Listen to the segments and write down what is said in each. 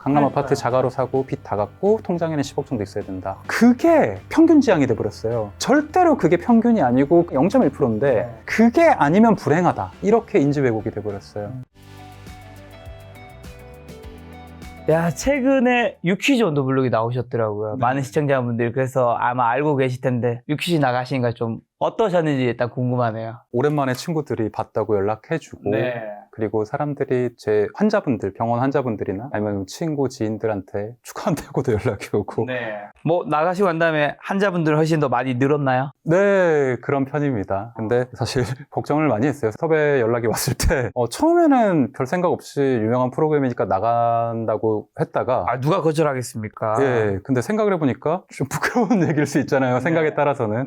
강남 아파트 자가로 사고 빚 다 갚고 통장에는 10억 정도 있어야 된다. 그게 평균 지향이 돼버렸어요. 절대로 그게 평균이 아니고 0.1%인데 그게 아니면 불행하다. 이렇게 인지 왜곡이 돼버렸어요. 야, 최근에 유퀴즈 온도블록이 나오셨더라고요. 많은 시청자분들이 그래서 아마 알고 계실 텐데 유퀴즈 나가시니까 좀 어떠셨는지 일단 궁금하네요. 오랜만에 친구들이 봤다고 연락해주고 네. 그리고 사람들이 제 환자분들, 병원 환자분들이나 아니면 친구, 지인들한테 축하한다고도 연락이 오고 뭐 나가시고 난 다음에 환자분들 훨씬 더 많이 늘었나요? 네, 그런 편입니다. 근데 사실 걱정을 많이 했어요. 섭외 연락이 왔을 때 처음에는 별 생각 없이 유명한 프로그램이니까 나간다고 했다가 누가 거절하겠습니까? 예, 근데 생각을 해보니까 좀 부끄러운 얘기일 수 있잖아요. 생각에 따라서는.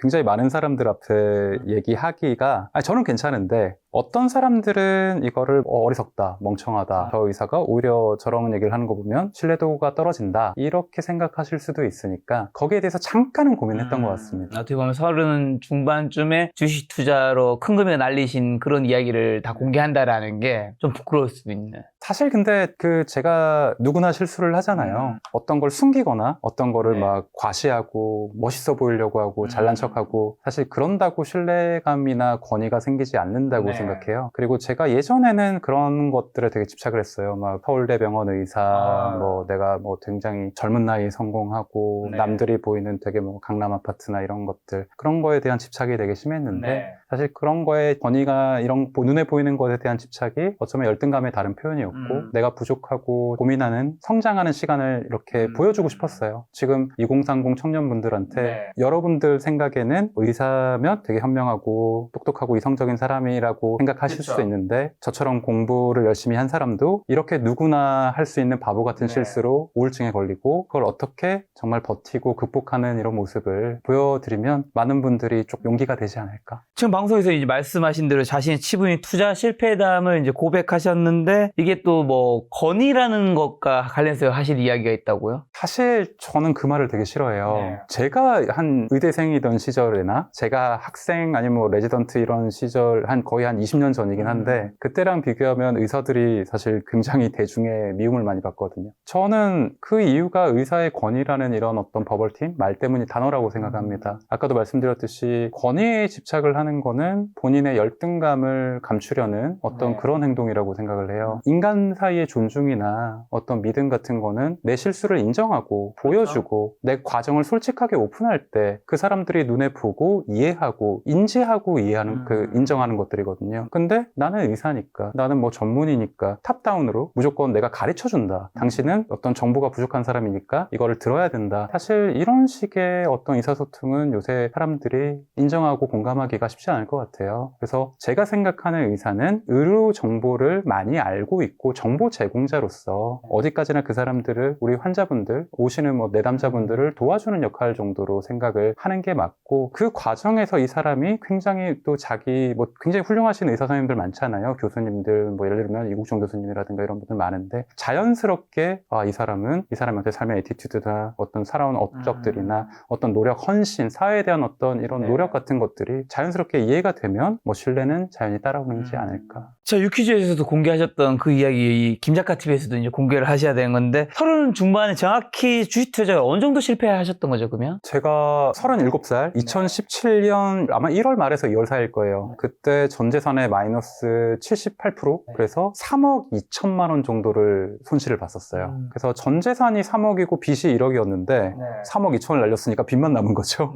굉장히 많은 사람들 앞에 얘기하기가 저는 괜찮은데 어떤 사람들은 이거를 어리석다, 멍청하다, 저 의사가 오히려 저런 얘기를 하는 거 보면 신뢰도가 떨어진다 이렇게 생각하실 수도 있으니까 거기에 대해서 잠깐은 고민했던 것 같습니다. 어떻게 보면 30 중반쯤에 주식 투자로 큰 금액 날리신 그런 이야기를 다 공개한다라는 게 좀 부끄러울 수도 있네. 사실 근데 제가 누구나 실수를 하잖아요. 어떤 걸 숨기거나 어떤 거를 막 과시하고 멋있어 보이려고 하고 잘난 척하고 사실 그런다고 신뢰감이나 권위가 생기지 않는다고 생각해요. 그리고 제가 예전에는 그런 것들에 되게 집착을 했어요. 막 서울대병원 의사, 뭐 내가 뭐 굉장히 젊은 나이에 성공하고 남들이 보이는 되게 뭐 강남 아파트나 이런 것들 그런 거에 대한 집착이 되게 심했는데 사실 그런 거에 권위가 이런 눈에 보이는 것에 대한 집착이 어쩌면 열등감의 다른 표현이었고 내가 부족하고 고민하는 성장하는 시간을 이렇게 보여주고 싶었어요. 지금 2030 청년분들한테 여러분들 생각에는 의사면 되게 현명하고 똑똑하고 이성적인 사람이라고 생각하실 수도 있는데 저처럼 공부를 열심히 한 사람도 이렇게 누구나 할 수 있는 바보 같은 실수로 우울증에 걸리고 그걸 어떻게 정말 버티고 극복하는 이런 모습을 보여드리면 많은 분들이 좀 용기가 되지 않을까. 지금 방송에서 이제 말씀하신 대로 자신의 치부인 투자 실패담을 이제 고백하셨는데 이게 또 뭐 건의라는 것과 관련해서 하실 이야기가 있다고요? 사실 저는 그 말을 되게 싫어해요. 제가 한 의대생이던 시절이나 제가 학생 아니면 뭐 레지던트 이런 시절 거의 한 20년 전이긴 한데 그때랑 비교하면 의사들이 사실 굉장히 대중의 미움을 많이 받거든요. 저는 그 이유가 의사의 권위라는 이런 어떤 버벌팀 말 때문이 단어라고 생각합니다. 아까도 말씀드렸듯이 권위에 집착을 하는 거는 본인의 열등감을 감추려는 어떤 그런 행동이라고 생각을 해요. 인간 사이의 존중이나 어떤 믿음 같은 거는 내 실수를 인정하고 보여주고 내 과정을 솔직하게 오픈할 때 그 사람들이 눈에 보고 이해하고 인지하고 이해하는 인정하는 것들이거든요. 근데 나는 의사니까 나는 뭐 전문이니까 탑다운으로 무조건 내가 가르쳐준다. 당신은 어떤 정보가 부족한 사람이니까 이거를 들어야 된다. 사실 이런 식의 어떤 의사소통은 요새 사람들이 인정하고 공감하기가 쉽지 않을 것 같아요. 그래서 제가 생각하는 의사는 의료 정보를 많이 알고 있고 정보 제공자로서 어디까지나 그 사람들을 우리 환자분들 오시는 뭐 내담자분들을 도와주는 역할 정도로 생각을 하는 게 맞고 그 과정에서 이 사람이 굉장히 또 자기 뭐 굉장히 훌륭하신 의사 선생님들 많잖아요. 교수님들 뭐 예를 들면 이국종 교수님이라든가 이런 분들 많은데 자연스럽게 이 사람한테 삶의 애티튜드나 어떤 살아온 업적들이나 어떤 노력, 헌신, 사회에 대한 어떤 이런 노력 같은 것들이 자연스럽게 이해가 되면 뭐 신뢰는 자연히 따라오는지 않을까. 자, 유퀴즈에서도 공개하셨던 그 이야기 이 김작가 TV에서도 이제 공개를 하셔야 되는 건데 30 중반에 정확히 주식 투자가 어느 정도 실패하셨던 거죠, 그러면? 제가 37살, 2017년 아마 1월 말에서 2월 사이일 거예요. 그때 전 재산의 마이너스 78%? 그래서 3억 2천만 원 정도를 손실을 봤었어요. 그래서 전 재산이 3억이고 빚이 1억이었는데 3억 2천을 날렸으니까 빚만 남은 거죠.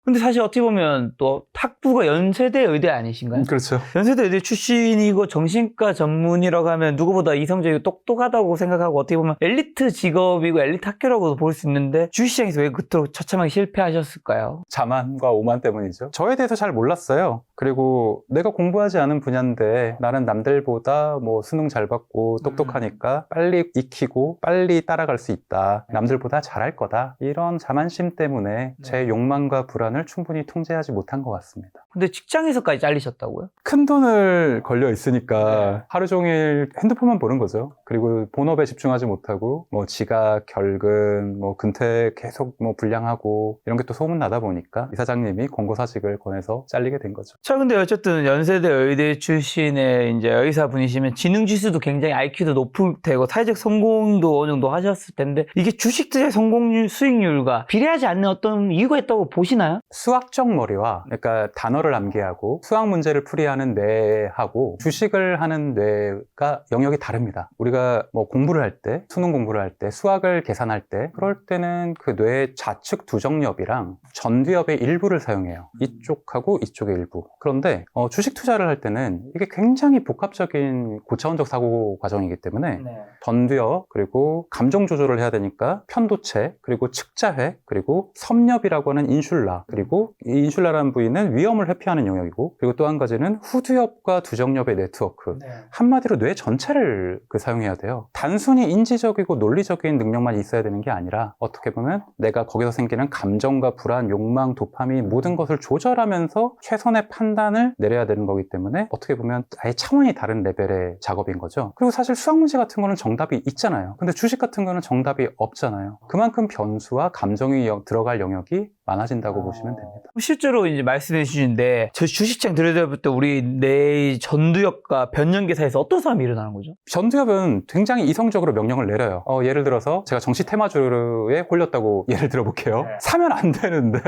근데 사실 어떻게 보면 또 학부가 연세대 의대 아니신가요? 그렇죠. 연세대 의대 출신이고 정신과 전문이라고 하면 누구보다 이성적이고 똑똑하다고 생각하고 어떻게 보면 엘리트 직업이고 엘리트 학교라고도 볼 수 있는데 주식시장에서 왜 그토록 처참하게 실패하셨을까요? 자만과 오만 때문이죠. 저에 대해서 잘 몰랐어요. 그리고 내가 공부하지 않은 분야인데 나는 남들보다 뭐 수능 잘 받고 똑똑하니까 빨리 익히고 빨리 따라갈 수 있다. 남들보다 잘할 거다. 이런 자만심 때문에 제 욕망과 불안을 충분히 통제하지 못한 것 같습니다. 근데 직장에서까지 잘리셨다고요? 큰 돈을 걸려 있으니까 하루 종일 핸드폰만 보는 거죠. 그리고 본업에 집중하지 못하고 뭐 지각, 결근, 뭐 근태 계속 뭐 불량하고 이런 게 또 소문나다 보니까 이사장님이 권고사직을 권해서 잘리게 된 거죠. 자, 근데 어쨌든 연세대 의대 출신의 이제 의사분이시면 지능 지수도 굉장히 IQ도 높을 테고 사회적 성공도 어느 정도 하셨을 텐데 이게 주식 투자의 성공률, 수익률과 비례하지 않는 어떤 이유가 있다고 보시나요? 수학적 머리와 그러니까 단어를 암기하고 수학 문제를 풀이하는 뇌하고 주식을 하는 뇌가 영역이 다릅니다. 우리가 뭐 공부를 할 때, 수능 공부를 할 때, 수학을 계산할 때 그럴 때는 그 뇌의 좌측 두정엽이랑 전두엽의 일부를 사용해요. 이쪽하고 이쪽의 일부. 그런데 주식 투자를 할 때는 이게 굉장히 복합적인 고차원적 사고 과정이기 때문에 전두엽 그리고 감정 조절을 해야 되니까 편도체 그리고 측자회 그리고 섬엽이라고 하는 인슐라 그리고 이 인슐라라는 부위는 위험을 회피하는 영역이고 그리고 또 한 가지는 후두엽과 두정엽의 네트워크 한마디로 뇌 전체를 사용해야 돼요. 단순히 인지적이고 논리적인 능력만 있어야 되는 게 아니라 어떻게 보면 내가 거기서 생기는 감정과 불안, 욕망, 도파민 모든 것을 조절하면서 최선의 판단을 내려야 되는 거기 때문에 어떻게 보면 아예 차원이 다른 레벨의 작업인 거죠. 그리고 사실 수학 문제 같은 거는 정답이 있잖아요. 근데 주식 같은 거는 정답이 없잖아요. 그만큼 변수와 감정이 들어갈 영역이 많아진다고 보시면 됩니다. 실제로 이제 말씀해 주시는데 저 주식장 들여다볼 때 우리 내 전두엽과 변연계사에서 어떤 싸움이 일어나는 거죠? 전두엽은 굉장히 이성적으로 명령을 내려요. 예를 들어서 제가 정치 테마주에 홀렸다고 예를 들어볼게요. 사면 안 되는데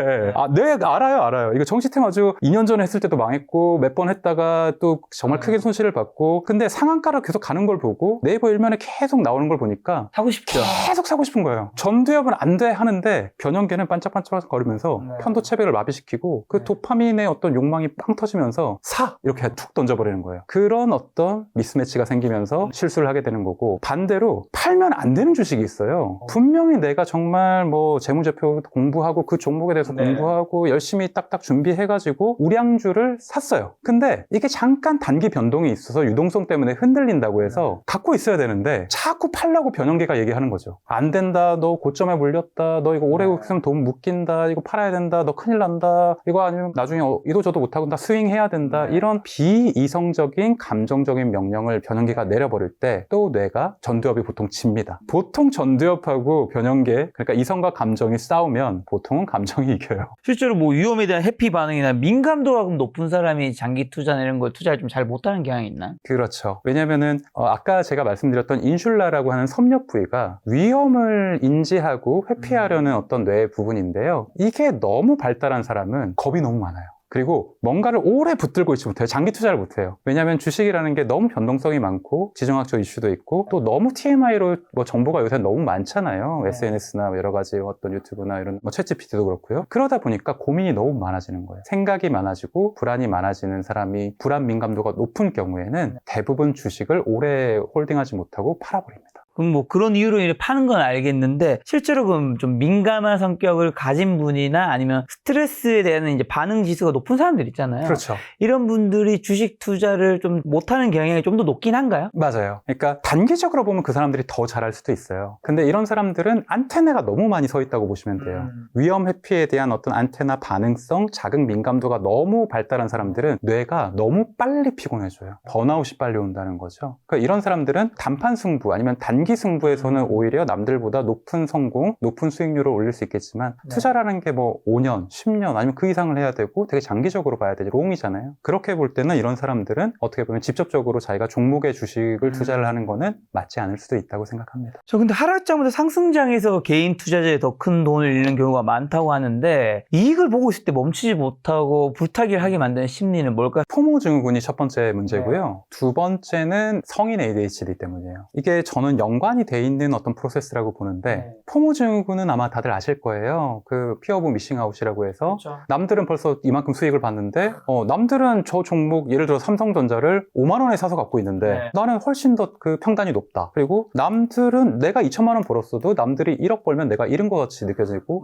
네 알아요. 이거 정치 테마주 2년 전에 했을 때도 망했고 몇 번 했다가 또 정말 크게 손실을 받고 근데 상한가로 계속 가는 걸 보고 네이버 일면에 계속 나오는 걸 보니까 사고 싶죠. 계속 사고 싶은 거예요. 전두엽은 안 돼 하는데 변연계는 반짝반짝 거리면서 편도체백을 마비시키고 그 도파민의 어떤 욕망이 빵 터지면서 이렇게 툭 던져버리는 거예요. 그런 어떤 미스매치가 생기면서 실수를 하게 되는 거고 반대로 팔면 안 되는 주식이 있어요. 분명히 내가 정말 뭐 재무제표 공부하고 그 종목에 대해서 공부하고 열심히 딱딱 준비해가지고 우량주를 샀어요. 근데 이게 잠깐 단기 변동이 있어서 유동성 때문에 흔들린다고 해서 갖고 있어야 되는데 자꾸 팔라고 변연계가 얘기하는 거죠. 안 된다, 너 고점에 물렸다, 너 이거 오래 있으면 돈 묶인다, 이거 팔아야 된다, 너 큰일 난다, 이거 아니면 나중에 이도저도 못하고 다 스윙해야 된다, 이런 비이성적인 감정적인 명령을 변연계가 내려버릴 때 또 뇌가 전두엽이 보통 집니다. 보통 전두엽하고 변연계, 그러니까 이성과 감정이 싸우면 보통은 감정이 이겨요. 실제로 뭐 위험에 대한 회피 반응이나 민감도가 높은 사람이 장기 투자나 이런 걸 투자를 좀 잘 못하는 경향이 있나? 그렇죠. 왜냐면은 아까 제가 말씀드렸던 인슐라라고 하는 섬엽 부위가 위험을 인지하고 회피하려는 어떤 뇌의 부분인데요. 이게 너무 발달한 사람은 겁이 너무 많아요. 그리고 뭔가를 오래 붙들고 있지 못해요. 장기 투자를 못해요. 왜냐하면 주식이라는 게 너무 변동성이 많고 지정학적 이슈도 있고 또 너무 TMI로 뭐 정보가 요새 너무 많잖아요. SNS나 여러 가지 어떤 유튜브나 이런 챗GPT도 그렇고요. 그러다 보니까 고민이 너무 많아지는 거예요. 생각이 많아지고 불안이 많아지는 사람이 불안 민감도가 높은 경우에는 대부분 주식을 오래 홀딩하지 못하고 팔아버립니다. 그럼 뭐 그런 이유로 이렇게 파는 건 알겠는데 실제로 그럼 좀 민감한 성격을 가진 분이나 아니면 스트레스에 대한 이제 반응 지수가 높은 사람들 있잖아요. 그렇죠. 이런 분들이 주식 투자를 좀 못하는 경향이 좀 더 높긴 한가요? 맞아요. 그러니까 단기적으로 보면 그 사람들이 더 잘할 수도 있어요. 근데 이런 사람들은 안테나가 너무 많이 서 있다고 보시면 돼요. 위험 회피에 대한 어떤 안테나 반응성, 자극 민감도가 너무 발달한 사람들은 뇌가 너무 빨리 피곤해져요. 번아웃이 빨리 온다는 거죠. 그러니까 이런 사람들은 단판 승부 아니면 단기 승부에서는 오히려 남들보다 높은 성공, 높은 수익률을 올릴 수 있겠지만 투자라는 게 뭐 5년, 10년 아니면 그 이상을 해야 되고 되게 장기적으로 봐야 되지 롱이잖아요. 그렇게 볼 때는 이런 사람들은 어떻게 보면 직접적으로 자기가 종목의 주식을 투자를 하는 거는 맞지 않을 수도 있다고 생각합니다. 저 근데 하락장보다 상승장에서 개인 투자자에 더 큰 돈을 잃는 경우가 많다고 하는데 이익을 보고 있을 때 멈추지 못하고 불타기를 하게 만드는 심리는 뭘까? 포모 증후군이 첫 번째 문제고요. 두 번째는 성인 ADHD 때문이에요. 이게 저는 연관이 돼 있는 어떤 프로세스라고 보는데 포모 증후군은 아마 다들 아실 거예요. 그 피어 오브 미싱 아웃이라고 해서 남들은 벌써 이만큼 수익을 봤는데 남들은 저 종목 예를 들어 삼성전자를 5만 원에 사서 갖고 있는데 나는 훨씬 더 그 평단이 높다. 그리고 남들은 내가 2천만 원 벌었어도 남들이 1억 벌면 내가 잃은 것 같이 느껴지고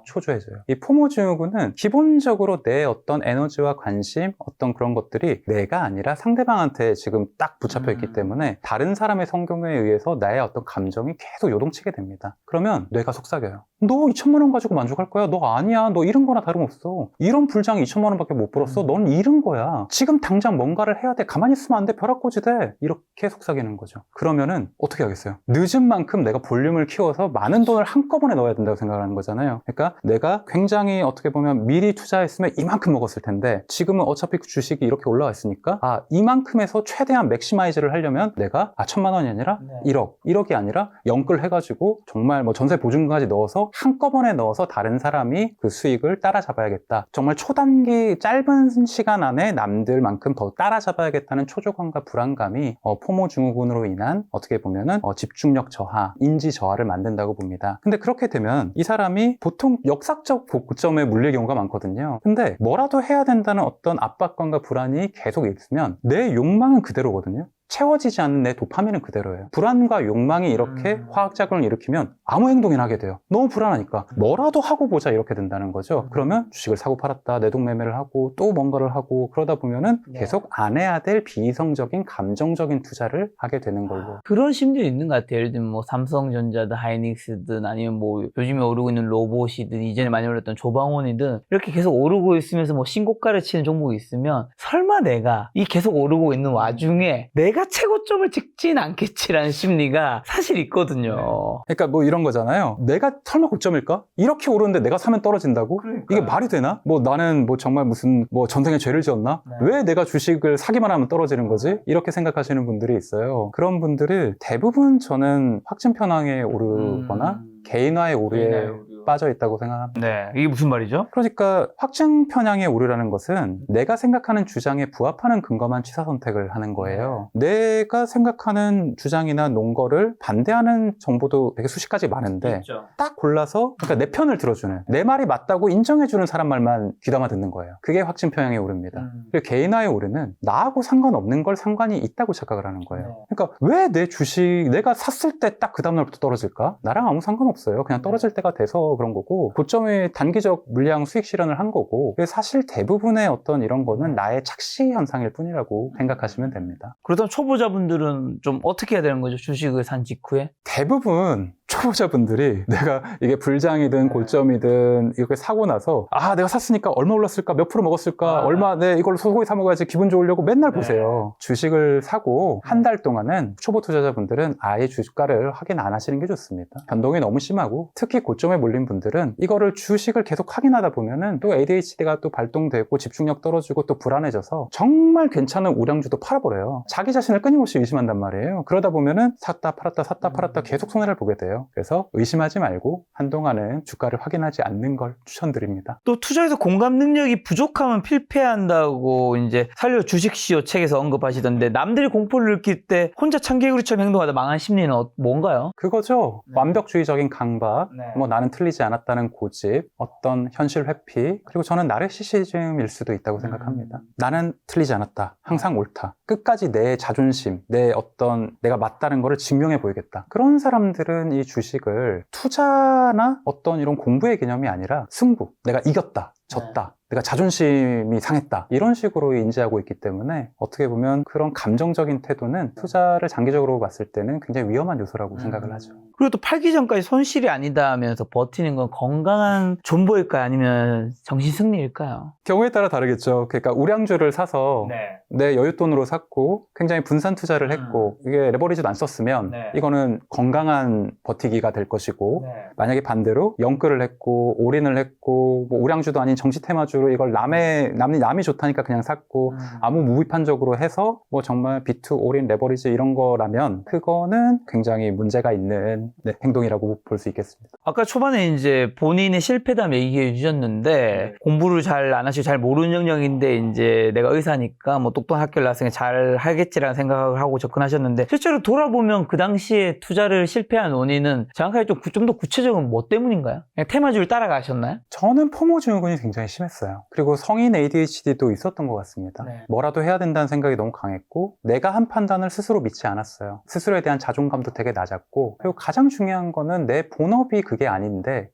초조해져요. 이 포모 증후군은 기본적으로 내 어떤 에너지와 관심 어떤 그런 것들이 내가 아니라 상대방한테 지금 딱 붙잡혀 있기 때문에 다른 사람의 성경에 의해서 나의 어떤 감정이 계속 요동치게 됩니다. 그러면 뇌가 속삭여요. 너 2천만 원 가지고 만족할 거야? 너 아니야. 너 잃은 거나 다름없어. 이런 불장이 2천만 원밖에 못 벌었어. 넌 잃은 거야. 지금 당장 뭔가를 해야 돼. 가만히 있으면 안 돼. 벼락꼬지 돼. 이렇게 속삭이는 거죠. 그러면은 어떻게 하겠어요? 늦은 만큼 내가 볼륨을 키워서 많은 돈을 한꺼번에 넣어야 된다고 생각하는 거잖아요. 그러니까 내가 굉장히 어떻게 보면 미리 투자했으면 이만큼 먹었을 텐데 지금은 어차피 주식이 이렇게 올라와 있으니까 이만큼에서 최대한 맥시마이즈를 하려면 내가 1,000만 원이 아니라 1억, 1억이 아니라 영끌 해가지고 정말 뭐 전세 보증금까지 넣어서 한꺼번에 넣어서 다른 사람이 그 수익을 따라잡아야겠다. 정말 초단기 짧은 시간 안에 남들만큼 더 따라잡아야겠다는 초조감과 불안감이 포모 증후군으로 인한 어떻게 보면은 집중력 저하, 인지 저하를 만든다고 봅니다. 근데 그렇게 되면 이 사람이 보통 역사적 고점에 물릴 경우가 많거든요. 근데 뭐라도 해야 된다는 어떤 압박감과 불안이 계속 있으면 내 욕망은 그대로거든요. 채워지지 않는 내 도파민은 그대로예요. 불안과 욕망이 이렇게 화학작용을 일으키면 아무 행동이나 하게 돼요. 너무 불안하니까 뭐라도 하고 보자 이렇게 된다는 거죠. 그러면 주식을 사고 팔았다, 내동매매를 하고 또 뭔가를 하고 그러다 보면은 계속 안 해야 될 비이성적인 감정적인 투자를 하게 되는 걸로. 그런 심리도 있는 것 같아요. 예를 들면 뭐 삼성전자든 하이닉스든 아니면 뭐 요즘에 오르고 있는 로봇이든 이전에 많이 올랐던 조방원이든 이렇게 계속 오르고 있으면서 뭐 신고가를 치는 종목이 있으면 설마 내가 이 계속 오르고 있는 와중에 내가 최고점을 찍진 않겠지라는 심리가 사실 있거든요. 그러니까 뭐 이런 거잖아요. 내가 설마 고점일까? 이렇게 오르는데 내가 사면 떨어진다고? 그러니까요. 이게 말이 되나? 뭐 나는 뭐 정말 무슨 뭐 전생에 죄를 지었나? 왜 내가 주식을 사기만 하면 떨어지는 거지? 이렇게 생각하시는 분들이 있어요. 그런 분들이 대부분 저는 확증 편향에 오르거나 개인화의 오류에 빠져 있다고 생각합니다. 네, 이게 무슨 말이죠? 그러니까 확증 편향의 오류라는 것은 내가 생각하는 주장에 부합하는 근거만 취사 선택을 하는 거예요. 내가 생각하는 주장이나 논거를 반대하는 정보도 되게 수십 가지 많은데 있죠. 딱 골라서 그러니까 내 편을 들어주는 내 말이 맞다고 인정해주는 사람 말만 귀담아 듣는 거예요. 그게 확증 편향의 오류입니다. 그리고 개인화의 오류는 나하고 상관없는 걸 상관이 있다고 착각을 하는 거예요. 그러니까 왜 내 주식 내가 샀을 때 딱 그 다음날부터 떨어질까? 나랑 아무 상관없어요. 그냥 떨어질 때가 돼서 그런 거고 고점의 단기적 물량 수익 실현을 한 거고 사실 대부분의 어떤 이런 거는 나의 착시 현상일 뿐이라고 생각하시면 됩니다. 그렇다면 초보자분들은 좀 어떻게 해야 되는 거죠? 주식을 산 직후에? 대부분 초보자분들이 내가 이게 불장이든 골점이든 이렇게 사고 나서 내가 샀으니까 얼마 올랐을까? 몇 프로 먹었을까? 얼마 이걸로 소고기 사 먹어야지 기분 좋으려고 맨날 보세요. 주식을 사고 한 달 동안은 초보 투자자분들은 아예 주가를 확인 안 하시는 게 좋습니다. 변동이 너무 심하고 특히 고점에 몰린 분들은 이거를 주식을 계속 확인하다 보면은 또 ADHD가 또 발동되고 집중력 떨어지고 또 불안해져서 정말 괜찮은 우량주도 팔아버려요. 자기 자신을 끊임없이 의심한단 말이에요. 그러다 보면은 샀다 팔았다 계속 손해를 보게 돼요. 그래서 의심하지 말고 한동안은 주가를 확인하지 않는 걸 추천드립니다. 또 투자에서 공감 능력이 부족하면 필패한다고 이제 살려 주식시효 책에서 언급하시던데 남들이 공포를 느낄 때 혼자 참개구리처럼 행동하다 망한 심리는 뭔가요? 그거죠. 완벽주의적인 강박, 뭐 나는 틀리지 않았다는 고집, 어떤 현실 회피, 그리고 저는 나르시시즘일 수도 있다고 생각합니다. 나는 틀리지 않았다. 항상 옳다. 끝까지 내 자존심, 내 어떤 내가 맞다는 거를 증명해 보이겠다. 그런 사람들은 이 주식을 투자나 어떤 이런 공부의 개념이 아니라 승부, 내가 이겼다, 졌다, 내가 자존심이 상했다 이런 식으로 인지하고 있기 때문에 어떻게 보면 그런 감정적인 태도는 투자를 장기적으로 봤을 때는 굉장히 위험한 요소라고 생각을 하죠. 그리고 또 팔기 전까지 손실이 아니다 하면서 버티는 건 건강한 존버일까요? 아니면 정신승리일까요? 경우에 따라 다르겠죠. 그러니까 우량주를 사서 내 여윳돈으로 샀고 굉장히 분산 투자를 했고 이게 레버리지도 안 썼으면 이거는 건강한 버티기가 될 것이고 만약에 반대로 영끌을 했고 올인을 했고 뭐 우량주도 아닌 정시 테마주로 이걸 남이 좋다니까 그냥 샀고 아무 무비판적으로 해서 뭐 정말 비투 올인 레버리지 이런 거라면 그거는 굉장히 문제가 있는 행동이라고 볼 수 있겠습니다. 아까 초반에 이제 본인의 실패담 얘기해 주셨는데 공부를 잘 안 하시고 잘 모르는 영역인데 이제 내가 의사니까 뭐 똑똑한 학교를 나왔으니까 잘 하겠지라는 생각을 하고 접근하셨는데 실제로 돌아보면 그 당시에 투자를 실패한 원인은 정확하게 좀 더 구체적으로 뭐 때문인가요? 그냥 테마주를 따라가셨나요? 저는 포모 증후군이 굉장히 심했어요. 그리고 성인 ADHD도 있었던 것 같습니다. 뭐라도 해야 된다는 생각이 너무 강했고 내가 한 판단을 스스로 믿지 않았어요. 스스로에 대한 자존감도 되게 낮았고 그리고 가장 중요한 거는 내 본업이 그게 아닌데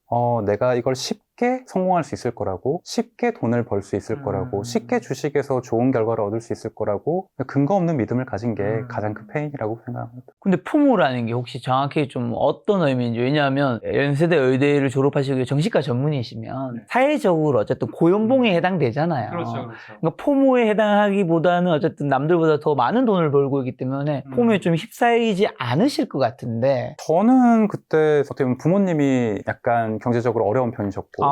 내가 이걸 쉽게 쉽게 성공할 수 있을 거라고, 쉽게 돈을 벌 수 있을 거라고, 쉽게 주식에서 좋은 결과를 얻을 수 있을 거라고 근거 없는 믿음을 가진 게 가장 큰 페인이라고 생각합니다. 근데 포모라는 게 혹시 정확히 좀 어떤 의미인지, 왜냐하면 연세대 의대를 졸업하시고 정신과 전문의시면 사회적으로 어쨌든 고연봉에 해당되잖아요. 그러니까 포모에 해당하기보다는 어쨌든 남들보다 더 많은 돈을 벌고 있기 때문에 포모에 좀 휩싸이지 않으실 것 같은데. 저는 그때 어떻게 보면 부모님이 약간 경제적으로 어려운 편이셨고,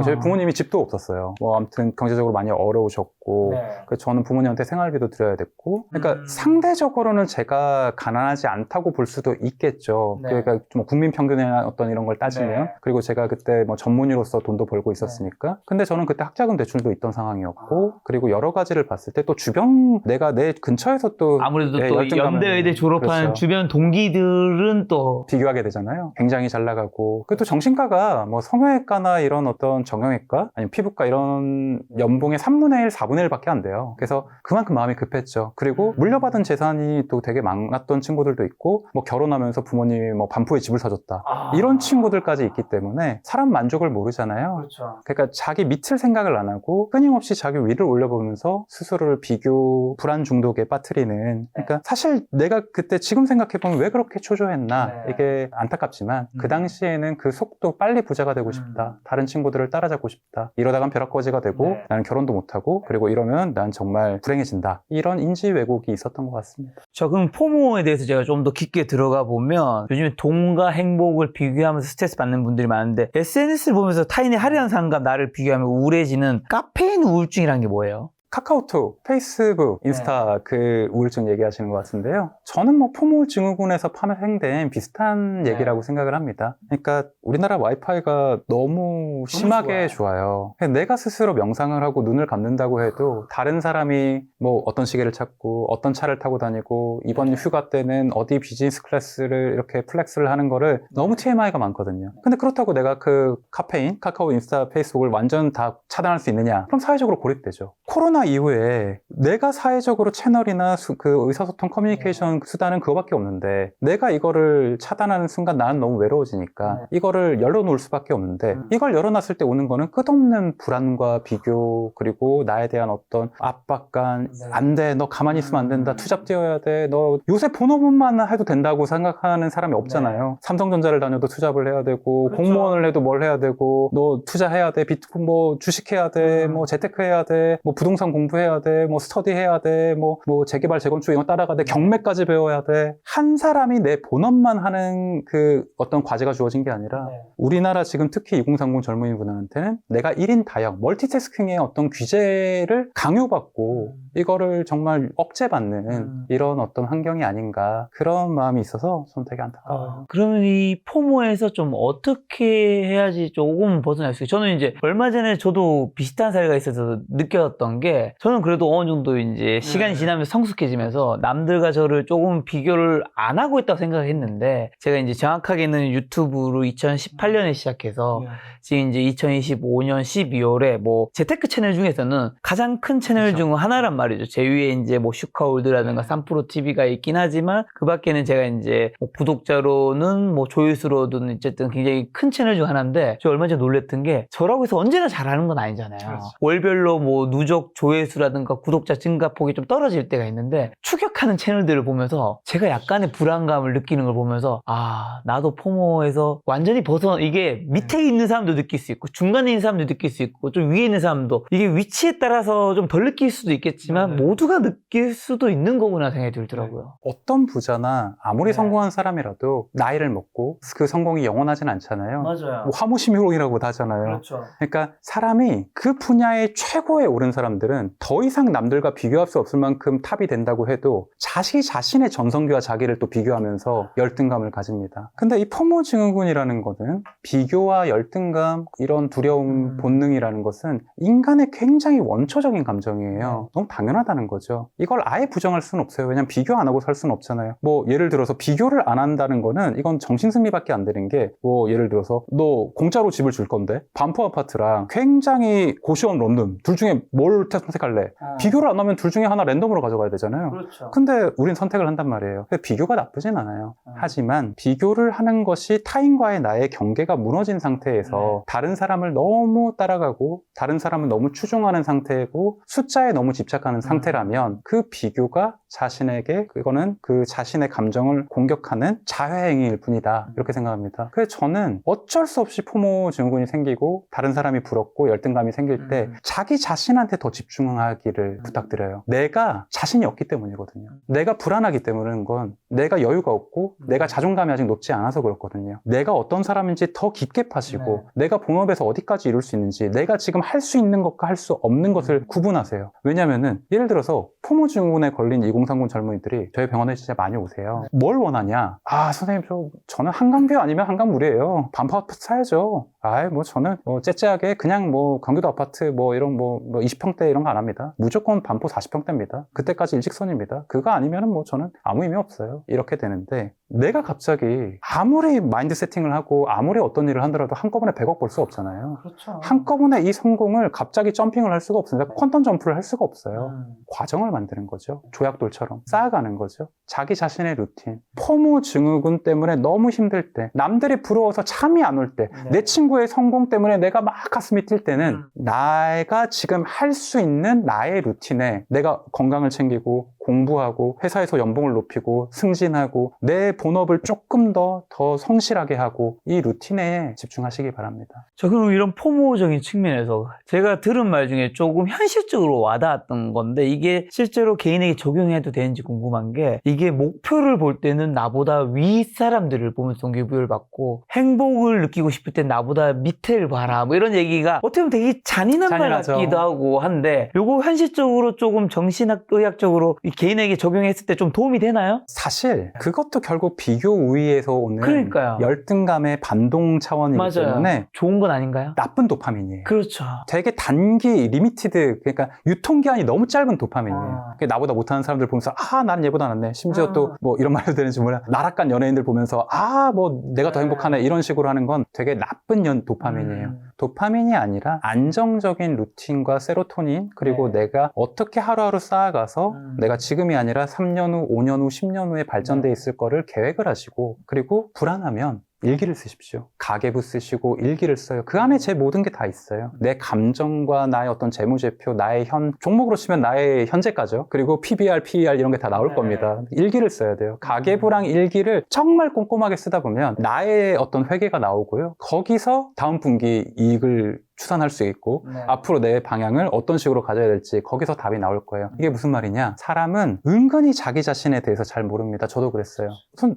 저희 부모님이 집도 없었어요. 뭐 아무튼 경제적으로 많이 어려우셨고, 그래서 저는 부모님한테 생활비도 드려야 됐고, 그러니까 상대적으로는 제가 가난하지 않다고 볼 수도 있겠죠. 그러니까 좀 국민 평균이나 어떤 이런 걸 따지면, 그리고 제가 그때 뭐 전문의로서 돈도 벌고 있었으니까. 근데 저는 그때 학자금 대출도 있던 상황이었고, 그리고 여러 가지를 봤을 때 또 주변 내가 내 근처에서 또 아무래도 또 열등감을- 연대 의대 졸업한 그렇죠. 주변 동기들은 또 비교하게 되잖아요. 굉장히 잘 나가고. 그리고 또 정신과가 뭐 성형외과나 이런 어떤 정형외과, 아니면 피부과 이런 연봉의 3분의 1, 4분의 1밖에 안 돼요. 그래서 그만큼 마음이 급했죠. 그리고 물려받은 재산이 또 되게 많았던 친구들도 있고, 뭐 결혼하면서 부모님이 뭐 반포에 집을 사줬다. 이런 친구들까지 있기 때문에 사람 만족을 모르잖아요. 그렇죠. 그러니까 자기 밑을 생각을 안 하고 끊임없이 자기 위를 올려보면서 스스로를 비교, 불안 중독에 빠뜨리는. 그러니까 사실 내가 그때 지금 생각해보면 왜 그렇게 초조했나, 이게 안타깝지만 그 당시에는 그 속도 빨리 부자가 되고 싶다, 다른 친구들을 따라잡고 싶다, 이러다간 벼락거지가 되고 나는 결혼도 못하고, 그리고 이러면 난 정말 불행해진다, 이런 인지 왜곡이 있었던 것 같습니다. 자, 그럼 포모에 대해서 제가 좀 더 깊게 들어가 보면, 요즘에 돈과 행복을 비교하면서 스트레스 받는 분들이 많은데, SNS를 보면서 타인의 화려한 삶과 나를 비교하면 우울해지는 카페인 우울증이라는 게 뭐예요? 카카오톡, 페이스북, 인스타 그 우울증 얘기하시는 것 같은데요. 저는 뭐 포모 증후군에서 파생된 비슷한 얘기라고 생각을 합니다. 그러니까 우리나라 와이파이가 너무 심하게 좋아요. 내가 스스로 명상을 하고 눈을 감는다고 해도 다른 사람이 뭐 어떤 시계를 찾고 어떤 차를 타고 다니고 이번 휴가 때는 어디 비즈니스 클래스를 이렇게 플렉스를 하는 거를 너무 TMI가 많거든요. 근데 그렇다고 내가 그 카페인, 카카오, 인스타, 페이스북을 완전 다 차단할 수 있느냐? 그럼 사회적으로 고립되죠. 코로나 이후에 내가 사회적으로 채널이나 그 의사소통 커뮤니케이션 수단은 그거밖에 없는데, 내가 이거를 차단하는 순간 나는 너무 외로워지니까 이거를 열어놓을 수밖에 없는데, 이걸 열어놨을 때 오는 거는 끝없는 불안과 비교, 그리고 나에 대한 어떤 압박감. 안 돼, 너 가만히 있으면 안 된다, 투잡 뛰어야 돼, 너 요새 본업만 해도 된다고 생각하는 사람이 없잖아요. 삼성전자를 다녀도 투잡을 해야 되고, 공무원을 해도 뭘 해야 되고, 너 투자해야 돼, 비트코인 뭐 주식해야 돼, 뭐 재테크 해야 돼, 뭐 부동산 공부해야 돼, 뭐 스터디 해야 돼, 뭐 재개발 재건축 이런 거 따라가야 돼, 경매까지 배워야 돼. 한 사람이 내 본업만 하는 그 어떤 과제가 주어진 게 아니라, 우리나라 지금 특히 2030 젊은이분들한테는 내가 1인 다역, 멀티태스킹의 어떤 규제를 강요받고 이거를 정말 억제받는 이런 어떤 환경이 아닌가, 그런 마음이 있어서 전 되게 안타까워요. 그러면 이 포모에서 좀 어떻게 해야지 조금 벗어날 수 있어요? 저는 이제 얼마 전에 저도 비슷한 사례가 있어서 느꼈던 게, 저는 그래도 어느 정도 이제 시간이 지나면서 성숙해지면서 남들과 저를 조금 비교를 안 하고 있다고 생각했는데, 제가 이제 정확하게는 유튜브로 2018년에 시작해서 지금 이제 2025년 12월에 뭐 재테크 채널 중에서는 가장 큰 채널 중 하나란 말이죠. 제 위에 이제 뭐 슈카월드라든가 삼프로 TV가 있긴 하지만 그 밖에는 제가 이제 뭐 구독자로는 뭐 조회수로든 어쨌든 굉장히 큰 채널 중 하나인데, 저 얼마 전에 놀랬던 게, 저라고 해서 언제나 잘하는 건 아니잖아요. 월별로 뭐 누적 조회수라든가 구독자 증가폭이 좀 떨어질 때가 있는데, 추격하는 채널들을 보면서 제가 약간의 불안감을 느끼는 걸 보면서, 아, 나도 포모에서 완전히 이게 밑에 있는 사람도 느낄 수 있고 중간에 있는 사람도 느낄 수 있고 좀 위에 있는 사람도, 이게 위치에 따라서 좀 덜 느낄 수도 있겠지만 모두가 느낄 수도 있는 거구나 생각이 들더라고요. 어떤 부자나 아무리 성공한 사람이라도 나이를 먹고 그 성공이 영원하진 않잖아요. 맞아요. 뭐 화무심이로라고도 하잖아요. 그렇죠. 그러니까 사람이 그 분야의 최고에 오른 사람들은 더 이상 남들과 비교할 수 없을 만큼 탑이 된다고 해도 자신의 전성기와 자기를 또 비교하면서 열등감을 가집니다. 근데 이 포모 증후군이라는 것은 비교와 열등감, 이런 두려움, 본능이라는 것은 인간의 굉장히 원초적인 감정이에요. 너무 당연하다는 거죠. 이걸 아예 부정할 수는 없어요. 왜냐면 비교 안 하고 살 수는 없잖아요. 뭐 예를 들어서 비교를 안 한다는 거는, 이건 정신승리밖에 안 되는 게, 뭐 예를 들어서 너 공짜로 집을 줄 건데 반포 아파트랑 굉장히 고시원 런던, 둘 중에 뭘 선택할래? 비교를 안 하면 둘 중에 하나 랜덤으로 가져가야 되잖아요. 그렇죠. 근데 우린 선택을 선택을 한단 말이에요. 비교가 나쁘진 않아요. 하지만 비교를 하는 것이 타인과의 나의 경계가 무너진 상태에서 다른 사람을 너무 따라가고 다른 사람을 너무 추종하는 상태고 숫자에 너무 집착하는 상태라면 그 비교가 자신에게 그거는 그 자신의 감정을 공격하는 자해행위일 뿐이다. 이렇게 생각합니다. 그래서 저는 어쩔 수 없이 포모 증후군이 생기고 다른 사람이 부럽고 열등감이 생길 때 자기 자신한테 더 집중하기를 부탁드려요. 내가 자신이 없기 때문이거든요. 내가 불안하기 때문인 건 내가 여유가 없고 내가 자존감이 아직 높지 않아서 그렇거든요. 내가 어떤 사람인지 더 깊게 파시고 내가 본업에서 어디까지 이룰 수 있는지 내가 지금 할 수 있는 것과 할 수 없는 것을 구분하세요. 왜냐면은 예를 들어서 포모 증후군에 걸린 2030 젊은이들이 저희 병원에 진짜 많이 오세요. 뭘 원하냐? 아 선생님 저는 한강뷰 아니면 한강물이에요. 반포 아파트 사야죠. 아이 뭐 저는 째째하게 그냥 뭐 경기도 아파트 뭐 이런 뭐 20평대 이런 거 안 합니다. 무조건 반포 40평대입니다. 그때까지 일직선입니다. 그거 아니면은 뭐 저는 아무 의미 없어요. 이렇게 되는데 내가 갑자기 아무리 마인드 세팅을 하고 아무리 어떤 일을 하더라도 한꺼번에 100억 벌 수 없잖아요. 그렇죠. 한꺼번에 이 성공을 갑자기 점핑을 할 수가 없습니다. 퀀텀 점프를 할 수가 없어요. 과정을 만드는 거죠. 조약돌처럼 쌓아가는 거죠. 자기 자신의 루틴. 포모 증후군 때문에 너무 힘들 때, 남들이 부러워서 참이 안 올 때, 내 친구의 성공 때문에 내가 막 가슴이 뛸 때는 내가 지금 할 수 있는 나의 루틴에 내가 건강을 챙기고 공부하고 회사에서 연봉을 높이고 승진하고 내 본업을 조금 더 성실하게 하고 이 루틴에 집중하시기 바랍니다. 저 그럼 이런 포모적인 측면에서 제가 들은 말 중에 조금 현실적으로 와닿았던 건데 이게 실제로 개인에게 적용해도 되는지 궁금한 게 이게 목표를 볼 때는 나보다 위 사람들을 보면서 동기부여를 받고 행복을 느끼고 싶을 땐 나보다 밑에를 봐라 뭐 이런 얘기가 어떻게 보면 되게 잔인한 말 잔인하죠. 같기도 하고 한데 요거 현실적으로 조금 정신의학적으로 개인에게 적용했을 때 좀 도움이 되나요? 사실 그것도 결국 비교 우위에서 오는 그러니까요. 열등감의 반동 차원이기 맞아요. 때문에 좋은 건 아닌가요? 나쁜 도파민이에요. 그렇죠. 되게 단기 리미티드 그러니까 유통기한이 너무 짧은 도파민이에요. 나보다 못하는 사람들 보면서 나는 얘보다 낫네. 심지어 또 뭐 이런 말 해도 되는지 몰라. 나락간 연예인들 보면서 뭐 내가 더 행복하네 이런 식으로 하는 건 되게 나쁜 도파민이에요. 도파민이 아니라 안정적인 루틴과 세로토닌 그리고 내가 어떻게 하루하루 쌓아가서 내가 지금이 아니라 3년 후, 5년 후, 10년 후에 발전돼 있을 거를 계획을 하시고 그리고 불안하면 일기를 쓰십시오. 가계부 쓰시고 일기를 써요. 그 안에 제 모든 게 다 있어요. 내 감정과 나의 어떤 재무제표, 나의 종목으로 치면 나의 현재가죠. 그리고 PBR, PER 이런 게 다 나올 겁니다. 일기를 써야 돼요. 가계부랑 일기를 정말 꼼꼼하게 쓰다 보면 나의 어떤 회계가 나오고요. 거기서 다음 분기 이익을 추산할 수 있고 앞으로 내 방향을 어떤 식으로 가져야 될지 거기서 답이 나올 거예요. 이게 무슨 말이냐? 사람은 은근히 자기 자신에 대해서 잘 모릅니다. 저도 그랬어요.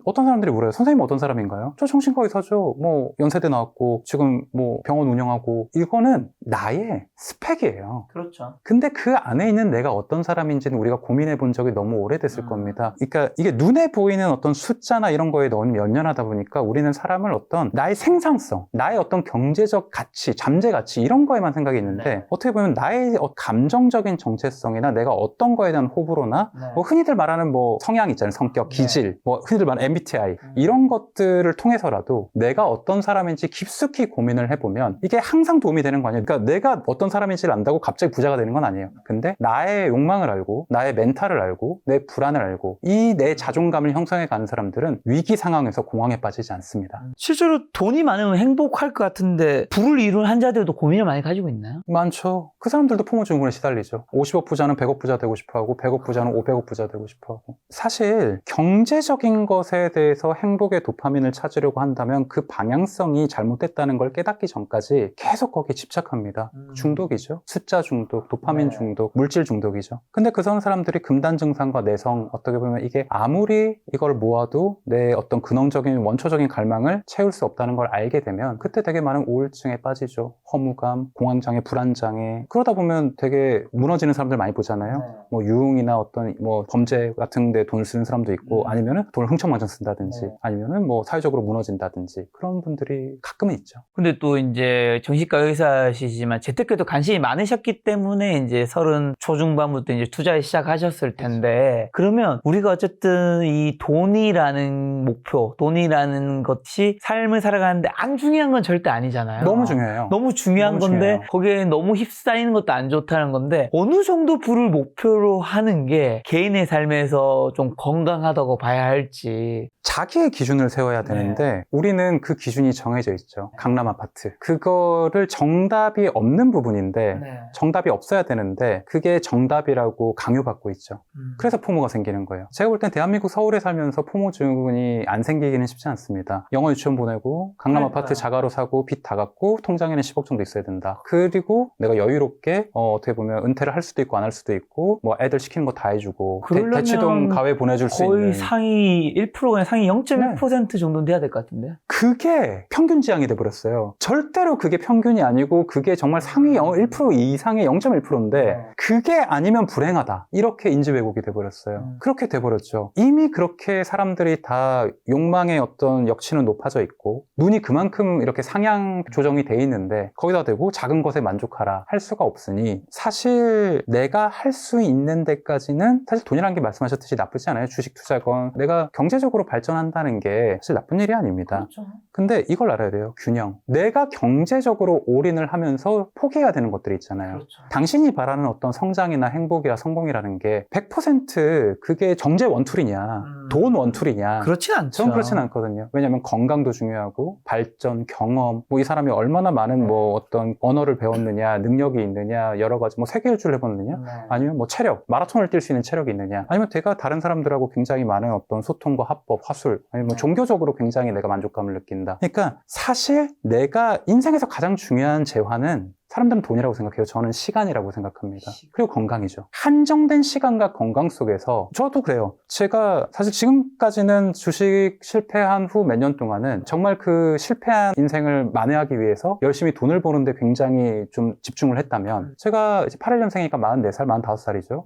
어떤 사람들이 물어요. 선생님 어떤 사람인가요? 저 정신과 의사죠. 뭐 연세대 나왔고 지금 뭐 병원 운영하고 이거는 나의 스펙이에요. 그렇죠. 근데 그 안에 있는 내가 어떤 사람인지는 우리가 고민해 본 적이 너무 오래됐을 겁니다. 그러니까 이게 눈에 보이는 어떤 숫자나 이런 거에 너무 연연하다 보니까 우리는 사람을 어떤 나의 생산성, 나의 어떤 경제적 가치, 잠재 가치 이런 거에만 생각이 있는데 어떻게 보면 나의 감정적인 정체성이나 내가 어떤 거에 대한 호불호나 뭐 흔히들 말하는 뭐 성향 있잖아요. 성격, 기질, 뭐 흔히들 말하는 MBTI 이런 것들을 통해서라도 내가 어떤 사람인지 깊숙이 고민을 해보면 이게 항상 도움이 되는 거 아니에요. 그러니까 내가 어떤 사람인지를 안다고 갑자기 부자가 되는 건 아니에요. 근데 나의 욕망을 알고 나의 멘탈을 알고 내 불안을 알고 이 내 자존감을 형성해 가는 사람들은 위기 상황에서 공황에 빠지지 않습니다. 실제로 돈이 많으면 행복할 것 같은데 부를 이룬 환자들도 고민을 많이 가지고 있나요? 많죠. 그 사람들도 포모 증후군에 시달리죠. 50억 부자는 100억 부자 되고 싶어하고 100억 부자는 500억 부자 되고 싶어하고 사실 경제적인 것에 대해서 행복의 도파민을 찾으려고 한다면 그 방향성이 잘못됐다는 걸 깨닫기 전까지 계속 거기에 집착합니다. 중독이죠. 숫자 중독, 도파민 중독, 물질 중독이죠. 근데 그 사람들이 금단 증상과 내성 어떻게 보면 이게 아무리 이걸 모아도 내 어떤 근원적인 원초적인 갈망을 채울 수 없다는 걸 알게 되면 그때 되게 많은 우울증에 빠지죠. 허무감, 공황장애, 불안장애 그러다 보면 되게 무너지는 사람들 많이 보잖아요. 뭐 유흥이나 어떤 뭐 범죄 같은 데 돈을 쓰는 사람도 있고 아니면은 돈을 흥청망청 쓴다든지 아니면은 뭐 사회적으로 무너진다든지 그런 분들이 가끔은 있죠. 근데 또 이제 정신과 의사시지만 재테크에도 관심이 많으셨기 때문에 이제 30 초중반부터 이제 투자를 시작하셨을 텐데 그러면 우리가 어쨌든 이 돈이라는 목표, 돈이라는 것이 삶을 살아가는데 안 중요한 건 절대 아니잖아요. 너무 중요해요. 너무 중요한 중요한 너무 건데 중요해요. 거기에 너무 휩싸이는 것도 안 좋다는 건데 어느 정도 부를 목표로 하는 게 개인의 삶에서 좀 건강하다고 봐야 할지. 자기의 기준을 세워야 되는데 우리는 그 기준이 정해져 있죠. 강남 아파트. 그거를 정답이 없는 부분인데 정답이 없어야 되는데 그게 정답이라고 강요받고 있죠. 그래서 포모가 생기는 거예요. 제가 볼 땐 대한민국 서울에 살면서 포모 증후군이 안 생기기는 쉽지 않습니다. 영어 유치원 보내고 강남 아파트 자가로 사고 빚 다 갚고 통장에는 10억 정도 있어야 된다. 그리고 내가 여유롭게 어떻게 보면 은퇴를 할 수도 있고 안 할 수도 있고 뭐 애들 시키는 거 다 해주고 그러려면 대치동 가외 보내줄 수 거의 있는 상위 1%가 상위 0.1% 정도는 돼야 될 것 같은데. 그게 평균 지향이 돼버렸어요. 절대로 그게 평균이 아니고 그게 정말 상위 1% 이상의 0.1%인데 그게 아니면 불행하다. 이렇게 인지 왜곡이 돼버렸어요. 그렇게 돼버렸죠. 이미 그렇게 사람들이 다 욕망의 어떤 역치는 높아져 있고 눈이 그만큼 이렇게 상향 조정이 돼 있는데 거기다 대고 작은 것에 만족하라 할 수가 없으니 사실 내가 할 수 있는 데까지는 사실 돈이라는 게 말씀하셨듯이 나쁘지 않아요. 주식 투자건 내가 경제적으로 발전한다는 게 사실 나쁜 일이 아닙니다. 그렇죠. 근데 이걸 알아야 돼요. 균형. 내가 경제적으로 올인을 하면서 포기해야 되는 것들이 있잖아요. 그렇죠. 당신이 바라는 어떤 성장이나 행복이나 성공이라는 게 100% 그게 경제 원툴이냐 돈 원툴이냐 그렇진 않죠. 저는 그렇진 않거든요. 왜냐하면 건강도 중요하고 발전, 경험, 뭐 이 사람이 얼마나 많은 뭐 어떤 언어를 배웠느냐, 능력이 있느냐, 여러 가지 뭐 세계 일주를 해봤느냐, 아니면 뭐 체력, 마라톤을 뛸 수 있는 체력이 있느냐, 아니면 내가 다른 사람들하고 굉장히 많은 어떤 소통과 합법, 화술, 아니면 뭐 종교적으로 굉장히 내가 만족감을 느낀다. 그러니까 사실 내가 인생에서 가장 중요한 재화는 사람들은 돈이라고 생각해요. 저는 시간이라고 생각합니다. 그리고 건강이죠. 한정된 시간과 건강 속에서 저도 그래요. 제가 사실 지금까지는 주식 실패한 후 몇 년 동안은 정말 그 실패한 인생을 만회하기 위해서 열심히 돈을 버는데 굉장히 좀 집중을 했다면 제가 이제 81년생이니까 44살, 45살이죠.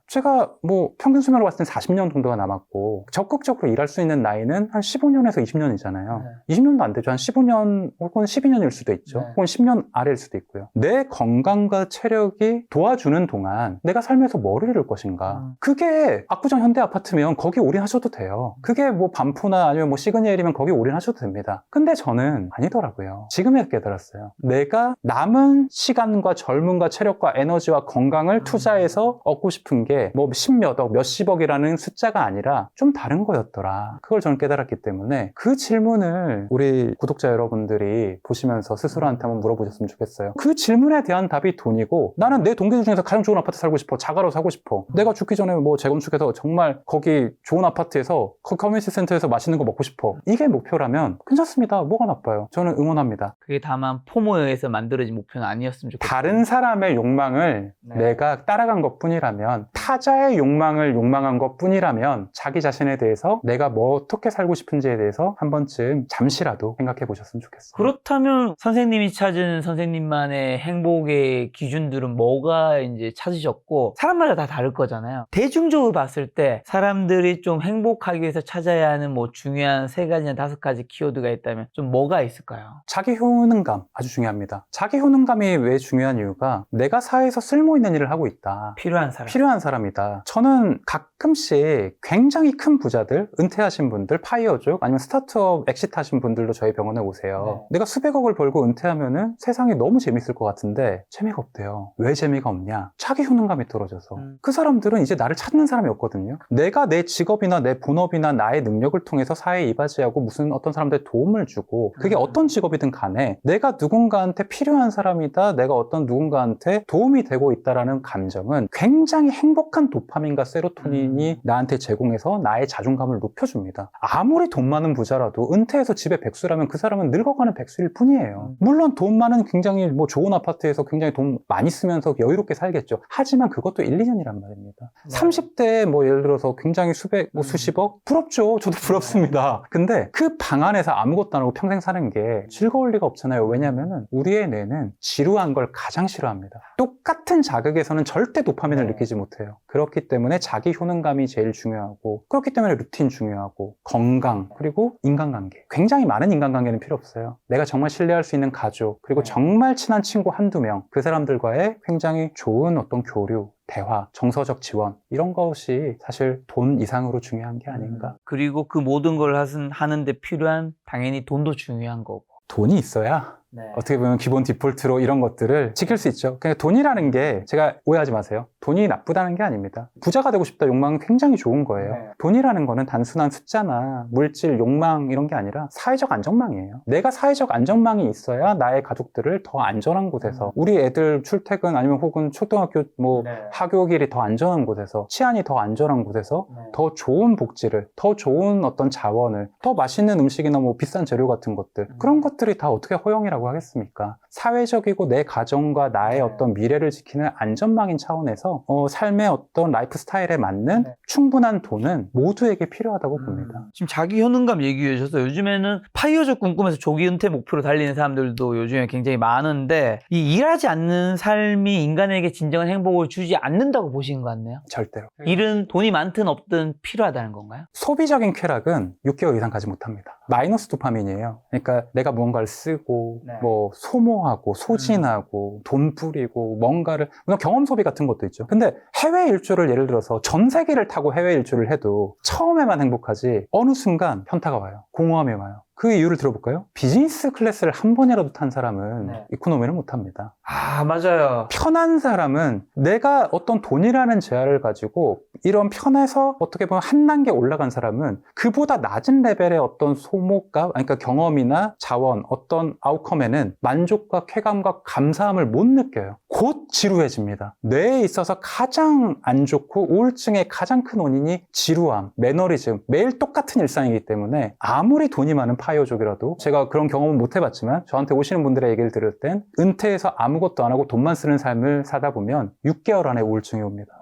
제가 뭐 평균 수명으로 봤을 땐 40년 정도가 남았고 적극적으로 일할 수 있는 나이는 한 15년에서 20년이잖아요. 20년도 안 되죠. 한 15년 혹은 12년일 수도 있죠. 혹은 10년 아래일 수도 있고요. 내 건강과 체력이 도와주는 동안 내가 살면서 뭐를 이룰 것인가. 그게 압구정 현대 아파트면 거기 올인하셔도 돼요. 그게 뭐 반포나 아니면 뭐 시그니엘이면 거기 올인하셔도 됩니다. 근데 저는 아니더라고요. 지금에 깨달았어요. 내가 남은 시간과 젊음과 체력과 에너지와 건강을 투자해서 얻고 싶은 게 뭐 십몇억, 몇십억이라는 숫자가 아니라 좀 다른 거였더라. 그걸 저는 깨달았기 때문에 그 질문을 우리 구독자 여러분들이 보시면서 스스로한테 한번 물어보셨으면 좋겠어요. 그 질문에 대한 답이 돈이고 나는 내 동기들 중에서 가장 좋은 아파트 살고 싶어. 자가로 사고 싶어. 내가 죽기 전에 뭐 재건축해서 정말 거기 좋은 아파트에서 커뮤니티 센터에서 맛있는 거 먹고 싶어. 이게 목표라면 괜찮습니다. 뭐가 나빠요. 저는 응원합니다. 그게 다만 포모에 의해서 만들어진 목표는 아니었으면 좋겠어요. 다른 사람의 욕망을 내가 따라간 것뿐이라면 타자의 욕망을 욕망한 것뿐이라면 자기 자신에 대해서 내가 뭐 어떻게 살고 싶은지에 대해서 한 번쯤 잠시라도 생각해 보셨으면 좋겠어요. 그렇다면 선생님이 찾은 선생님만의 행복의 기준들은 뭐가 이제 찾으셨고 사람마다 다 다를 거잖아요. 대중적으로 봤을 때 사람들이 좀 행복하기 위해서 찾아야 하는 뭐 중요한 3가지나 5가지 키워드가 있다면 좀 뭐가 있을까요? 자기 효능감 아주 중요합니다. 자기 효능감이 왜 중요한 이유가 내가 사회에서 쓸모 있는 일을 하고 있다. 필요한 사람. 필요한 사람이다. 저는 가끔씩 굉장히 큰 부자들, 은퇴하신 분들, 파이어족 아니면 스타트업 엑시트 하신 분들도 저희 병원에 오세요. 내가 수백억을 벌고 은퇴하면은 세상이 너무 재밌을 것 같은데 재미가 없대요. 왜 재미가 없냐? 자기 효능감이 떨어져서. 그 사람들은 이제 나를 찾는 사람이 없거든요. 내가 내 직업이나 내 본업이나 나의 능력을 통해서 사회에 이바지하고 무슨 어떤 사람들의 도움을 주고 그게 어떤 직업이든 간에 내가 누군가한테 필요한 사람이다. 내가 어떤 누군가한테 도움이 되고 있다라는 감정은 굉장히 행복한 도파민과 세로토닌이 나한테 제공해서 나의 자존감을 높여줍니다. 아무리 돈 많은 부자라도 은퇴해서 집에 백수라면 그 사람은 늙어가는 백수일 뿐이에요. 물론 돈 많은 굉장히 뭐 좋은 아파트에서 굉장히 돈 많이 쓰면서 여유롭게 살겠죠. 하지만 그것도 1, 2년이란 말입니다. 30대에 뭐 예를 들어서 굉장히 수백, 뭐 수십억? 부럽죠. 저도 부럽습니다. 근데 그 방 안에서 아무것도 안 하고 평생 사는 게 즐거울 리가 없잖아요. 왜냐면은 우리의 뇌는 지루한 걸 가장 싫어합니다. 똑같은 자극에서는 절대 도파민을 느끼지 못해요. 그렇기 때문에 자기 효능감이 제일 중요하고 그렇기 때문에 루틴 중요하고 건강 그리고 인간관계 굉장히 많은 인간관계는 필요 없어요. 내가 정말 신뢰할 수 있는 가족 그리고 정말 친한 친구 한두 명 그 사람들과의 굉장히 좋은 어떤 교류 대화, 정서적 지원 이런 것이 사실 돈 이상으로 중요한 게 아닌가. 그리고 그 모든 걸 하는데 필요한 당연히 돈도 중요한 거고 돈이 있어야 어떻게 보면 기본 디폴트로 이런 것들을 지킬 수 있죠. 그러니까 돈이라는 게 제가 오해하지 마세요. 돈이 나쁘다는 게 아닙니다. 부자가 되고 싶다 욕망은 굉장히 좋은 거예요. 돈이라는 거는 단순한 숫자나 물질, 욕망 이런 게 아니라 사회적 안전망이에요. 내가 사회적 안전망이 있어야 나의 가족들을 더 안전한 곳에서 우리 애들 출퇴근 아니면 혹은 초등학교 학교길이 더 안전한 곳에서 치안이 더 안전한 곳에서 더 좋은 복지를 더 좋은 어떤 자원을 더 맛있는 음식이나 뭐 비싼 재료 같은 것들 그런 것들이 다 어떻게 허용이라고 하겠습니까? 사회적이고 내 가정과 나의 어떤 미래를 지키는 안전망인 차원에서 삶의 어떤 라이프 스타일에 맞는 충분한 돈은 모두에게 필요하다고 봅니다. 지금 자기 효능감 얘기해 주셔서 요즘에는 파이어족 꿈꾸면서 조기 은퇴 목표로 달리는 사람들도 요즘에 굉장히 많은데 이 일하지 않는 삶이 인간에게 진정한 행복을 주지 않는다고 보시는 것 같네요. 절대로. 일은 돈이 많든 없든 필요하다는 건가요? 소비적인 쾌락은 6개월 이상 가지 못합니다. 마이너스 도파민이에요. 그러니까 내가 무언가를 쓰고 뭐 소모하고 소진하고 돈 뿌리고 뭔가를 물론 경험 소비 같은 것도 있죠. 근데 해외 일주를 예를 들어서 전 세계를 타고 해외 일주를 해도 처음에만 행복하지 어느 순간 현타가 와요. 공허함이 와요. 그 이유를 들어볼까요? 비즈니스 클래스를 한 번이라도 탄 사람은 이코노미를 못합니다. 아, 맞아요. 편한 사람은 내가 어떤 돈이라는 제한을 가지고 이런 편에서 어떻게 보면 한 단계 올라간 사람은 그보다 낮은 레벨의 어떤 소모가, 그러니까 경험이나 자원, 어떤 아웃컴에는 만족과 쾌감과 감사함을 못 느껴요. 곧 지루해집니다. 뇌에 있어서 가장 안 좋고 우울증의 가장 큰 원인이 지루함, 매너리즘, 매일 똑같은 일상이기 때문에 아무리 돈이 많은 파이어족이라도 제가 그런 경험은 못 해봤지만 저한테 오시는 분들의 얘기를 들을 땐 은퇴해서 아무것도 안 하고 돈만 쓰는 삶을 사다 보면 6개월 안에 우울증이 옵니다.